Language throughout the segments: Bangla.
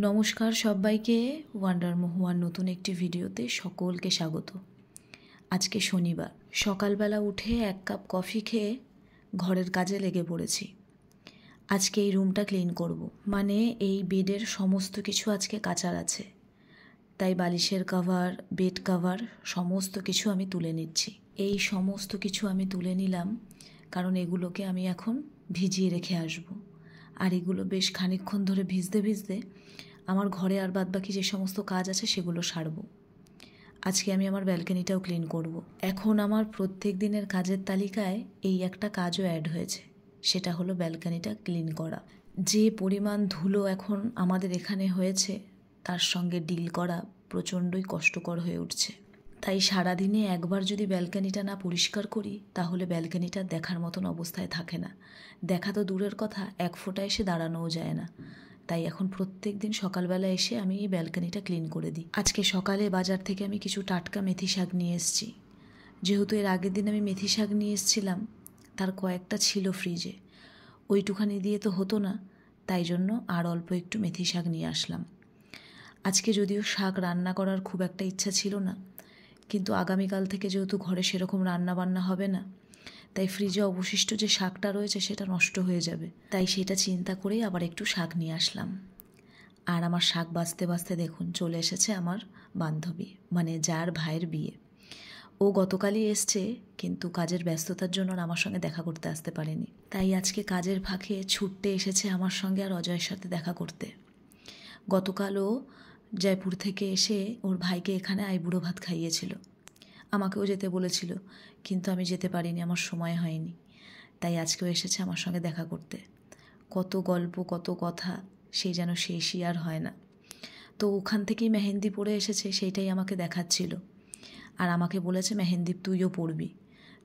নমস্কার সবাইকে, ওয়ান্ডার মহুয়ার নতুন একটি ভিডিওতে সকলকে স্বাগত। আজকে শনিবার, সকালবেলা উঠে এক কাপ কফি খেয়ে ঘরের কাজে লেগে পড়েছি। আজকে এই রুমটা ক্লিন করব, মানে এই বেডের সমস্ত কিছু আজকে কাচার আছে, তাই বালিশের কভার, বেড কভার সমস্ত কিছু আমি তুলে নিচ্ছি। এই সমস্ত কিছু আমি তুলে নিলাম কারণ এগুলোকে আমি এখন ভিজিয়ে রেখে আসব। আর এগুলো বেশ খানিকক্ষণ ধরে ভিজতে ভিজতে আমার ঘরে আর বাদবাকি যে সমস্ত কাজ আছে সেগুলো সারব। আজকে আমি আমার ব্যালকনিটাও ক্লিন করব। এখন আমার প্রত্যেক দিনের কাজের তালিকায় এই একটা কাজও অ্যাড হয়েছে, সেটা হলো ব্যালকনিটা ক্লিন করা। যে পরিমাণ ধুলো এখন আমাদের এখানে হয়েছে তার সঙ্গে ডিল করা প্রচণ্ডই কষ্টকর হয়ে উঠছে। তাই সারাদিনে একবার যদি ব্যালকনিটা না পরিষ্কার করি তাহলে ব্যালকনিটা দেখার মতন অবস্থায় থাকে না। দেখা তো দূরের কথা, এক ফোঁটা এসে দাঁড়ানোও যায় না। তাই এখন প্রত্যেক দিন সকালবেলা এসে আমি এই ব্যালকনিটা ক্লিন করে দিই। আজকে সকালে বাজার থেকে আমি কিছু টাটকা মেথি শাক নিয়ে এসেছি। যেহেতু এর আগের দিন আমি মেথি শাক নিয়ে এসেছিলাম, তার কয়েকটা ছিল ফ্রিজে, ওইটুখানি দিয়ে তো হতো না, তাই জন্য আর অল্প একটু মেথি শাক নিয়ে আসলাম। আজকে যদিও শাক রান্না করার খুব একটা ইচ্ছা ছিল না, কিন্তু আগামীকাল থেকে যেহেতু ঘরে সেরকম রান্না বান্না হবে না, তাই ফ্রিজে অবশিষ্ট যে শাকটা রয়েছে সেটা নষ্ট হয়ে যাবে, তাই সেটা চিন্তা করেই আবার একটু শাক নিয়ে আসলাম। আর আমার শাক বাছতে বাছতে দেখুন চলে এসেছে আমার বান্ধবী, মানে যার ভাইয়ের বিয়ে। ও গতকালই এসছে, কিন্তু কাজের ব্যস্ততার জন্য আমার সঙ্গে দেখা করতে আসতে পারেনি। তাই আজকে কাজের ফাঁকে ছুটতে এসেছে আমার সঙ্গে আর অজয়ের সাথে দেখা করতে। গতকাল ও জয়পুর থেকে এসে ওর ভাইকে এখানে আইবুড়ো ভাত খাইয়েছিল। আমাকেও যেতে বলেছিল, কিন্তু আমি যেতে পারিনি, আমার সময় হয়নি। তাই আজকেও এসেছে আমার সঙ্গে দেখা করতে। কত গল্প, কত কথা, সেই যেন শেষই আর হয় না। তো ওখান থেকেই মেহেন্দি পরে এসেছে, সেইটাই আমাকে দেখাচ্ছিল। আর আমাকে বলেছে মেহেন্দি তুইও পরবি।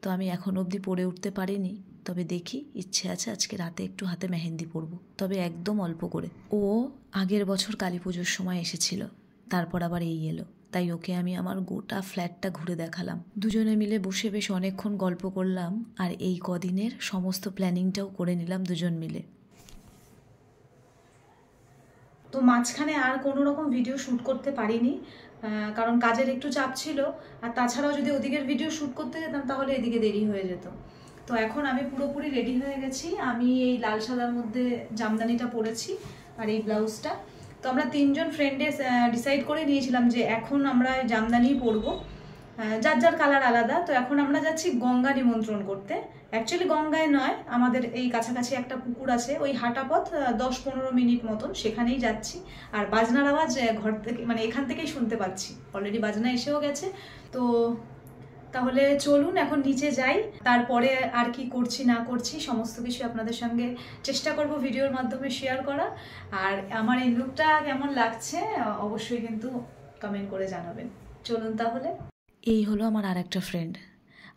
তো আমি এখন অবধি পরে উঠতে পারিনি, তবে দেখি, ইচ্ছে আছে আজকে রাতে একটু হাতে মেহেন্দি পরবো, তবে একদম অল্প করে। ও আগের বছর কালী পুজোর সময় এসেছিল, তারপর আবার এই এলো, তাই ওকে আমি আমার গোটা ফ্ল্যাটটা ঘুরে দেখালাম। দুজনে মিলে বসে বেশ অনেকক্ষণ গল্প করলাম, আর এই কদিনের সমস্ত প্ল্যানিংটাও করে নিলাম দুজন মিলে। তো মাঝখানে আর কোনো রকম ভিডিও শ্যুট করতে পারিনি, কারণ কাজের একটু চাপ ছিল। আর তাছাড়াও যদি ওদিকের ভিডিও শ্যুট করতে যেতাম তাহলে এদিকে দেরি হয়ে যেত। তো এখন আমি পুরোপুরি রেডি হয়ে গেছি। আমি এই লাল সাদার মধ্যে জামদানিটা পরেছি আর এই ব্লাউজটা। তো আমরা তিনজন ফ্রেন্ডে ডিসাইড করে নিয়েছিলাম যে এখন আমরা জামদানিই পরবো, যার যার কালার আলাদা। তো এখন আমরা যাচ্ছি গঙ্গা নিমন্ত্রণ করতে। অ্যাকচুয়ালি গঙ্গায় নয়, আমাদের এই কাছাকাছি একটা পুকুর আছে, ওই হাঁটা পথ 10-15 মিনিট মতন, সেখানেই যাচ্ছি। আর বাজনার আওয়াজ ঘর থেকে, মানে এখান থেকেই শুনতে পাচ্ছি, অলরেডি বাজনা এসেও গেছে। তো তাহলে চলুন এখন নিচে যাই, তারপরে আর কি করছি না করছি সমস্ত কিছু আপনাদের সঙ্গে চেষ্টা করব ভিডিওর মাধ্যমে শেয়ার করা। আর আমার এই লুকটা কেমন লাগছে অবশ্যই কিন্তু কমেন্ট করে জানাবেন। চলুন তাহলে। এই হলো আমার আর একটা ফ্রেন্ড,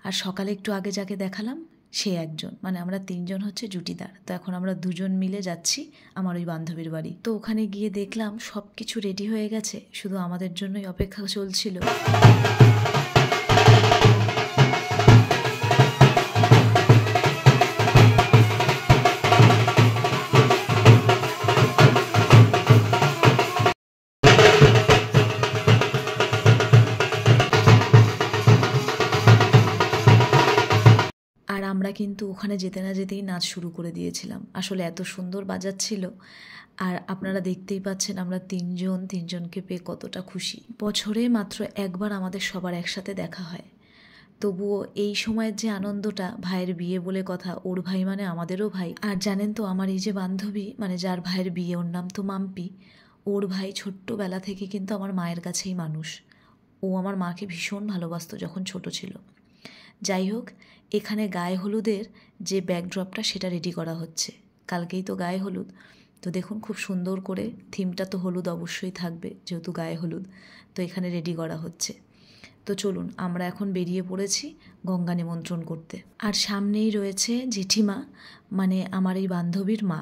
আর সকালে একটু আগে যাকে দেখালাম সে একজন, মানে আমরা তিনজন হচ্ছে জুটিদার। তো এখন আমরা দুজন মিলে যাচ্ছি আমার ওই বান্ধবীর বাড়ি। তো ওখানে গিয়ে দেখলাম সব কিছু রেডি হয়ে গেছে, শুধু আমাদের জন্যই অপেক্ষা চলছিল। আর আমরা কিন্তু ওখানে যেতে না যেতেই নাচ শুরু করে দিয়েছিলাম। আসলে এত সুন্দর বাজাচ্ছিল, আর আপনারা দেখতেই পাচ্ছেন আমরা তিনজনকে পেয়ে কতটা খুশি। বছরে মাত্র একবার আমাদের সবার একসাথে দেখা হয়, তবুও এই সময়ের যে আনন্দটা, ভাইয়ের বিয়ে বলে কথা, ওর ভাই মানে আমাদেরও ভাই। আর জানেন তো আমার এই যে বান্ধবী, মানে যার ভাইয়ের বিয়ে, ওর নাম তো মাম্পি, ওর ভাই ছোট্টবেলা থেকে কিন্তু আমার মায়ের কাছেই মানুষ। ও আমার মাকে ভীষণ ভালোবাসতো যখন ছোট ছিল। যাই হোক, এখানে গায়ে হলুদের যে ব্যাকড্রপটা সেটা রেডি করা হচ্ছে। কালকেই তো গায়ে হলুদ, তো দেখুন খুব সুন্দর করে, থিমটা তো হলুদ অবশ্যই থাকবে যেহেতু গায়ে হলুদ, তো এখানে রেডি করা হচ্ছে। তো চলুন, আমরা এখন বেরিয়ে পড়েছি গঙ্গা নিমন্ত্রণ করতে। আর সামনেই রয়েছে জেঠিমা, মানে আমার এই বান্ধবীর মা।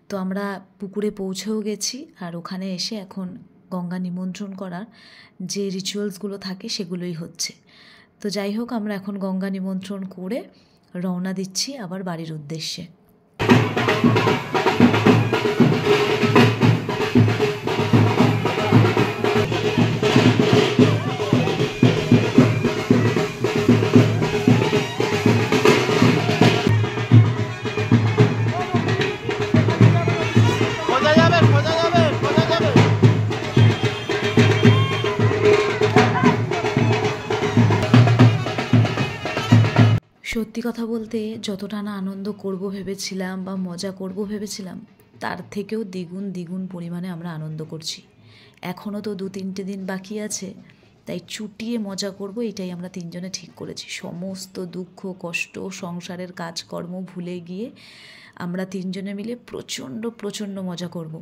তো আমরা পুকুরে পৌঁছেও গেছি, আর ওখানে এসে এখন গঙ্গা নিমন্ত্রণ করার যে রিচুয়ালসগুলো থাকে সেগুলোই হচ্ছে। তো যাই হোক, আমরা এখন গঙ্গা নিমন্ত্রণ করে রওনা দিচ্ছি আবার বাড়ির উদ্দেশ্যে। সত্যি কথা বলতে যতটা না আনন্দ করব ভেবেছিলাম বা মজা করব ভেবেছিলাম, তার থেকেও দ্বিগুণ পরিমাণে আমরা আনন্দ করছি। এখনও তো 2-3টে দিন বাকি আছে, তাই চুটিয়ে মজা করব, এটাই আমরা তিনজনে ঠিক করেছি। সমস্ত দুঃখ কষ্ট সংসারের কাজকর্ম ভুলে গিয়ে আমরা তিনজনে মিলে প্রচণ্ড মজা করব।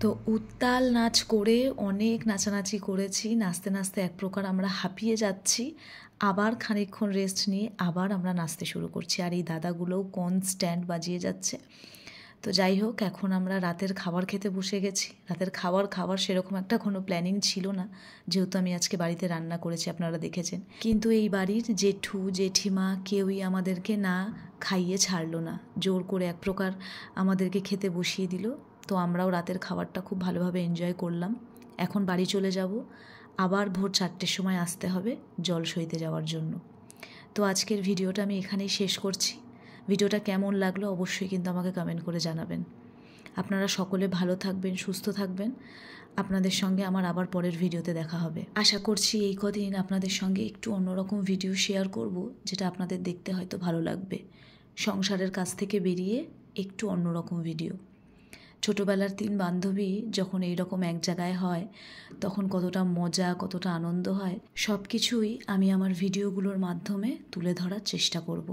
তো উত্তাল নাচ করে অনেক নাচানাচি করেছি, নাচতে নাচতে এক প্রকার আমরা হাঁপিয়ে যাচ্ছি। আবার খানিকক্ষণ রেস্ট নিয়ে আবার আমরা নাচতে শুরু করছি, আর এই দাদাগুলোও কনস্ট্যান্ট বাজিয়ে যাচ্ছে। তো যাই হোক, এখন আমরা রাতের খাবার খেতে বসে গেছি। রাতের খাবার সেরকম একটা কোনো প্ল্যানিং ছিল না, যেহেতু আমি আজকে বাড়িতে রান্না করেছি, আপনারা দেখেছেন। কিন্তু এই বাড়ির জেঠু জেঠিমা কেউই আমাদেরকে না খাইয়ে ছাড়লো না, জোর করে এক প্রকার আমাদেরকে খেতে বসিয়ে দিল। তো আমরাও রাতের খাবারটা খুব ভালোভাবে এনজয় করলাম। এখন বাড়ি চলে যাব, আবার ভোর 4টের সময় আসতে হবে জল সইতে যাওয়ার জন্য। তো আজকের ভিডিওটা আমি এখানেই শেষ করছি। ভিডিওটা কেমন লাগলো অবশ্যই কিন্তু আমাকে কমেন্ট করে জানাবেন। আপনারা সকলে ভালো থাকবেন, সুস্থ থাকবেন। আপনাদের সঙ্গে আমার আবার পরের ভিডিওতে দেখা হবে। আশা করছি এই কদিন আপনাদের সঙ্গে একটু অন্যরকম ভিডিও শেয়ার করব, যেটা আপনাদের দেখতে হয়তো ভালো লাগবে। সংসারের কাছ থেকে বেরিয়ে একটু অন্যরকম ভিডিও। ছোটোবেলার 3 বান্ধবী যখন এইরকম এক জায়গায় হয়, তখন কতটা মজা কতটা আনন্দ হয়, সব কিছুই আমি আমার ভিডিওগুলোর মাধ্যমে তুলে ধরার চেষ্টা করব।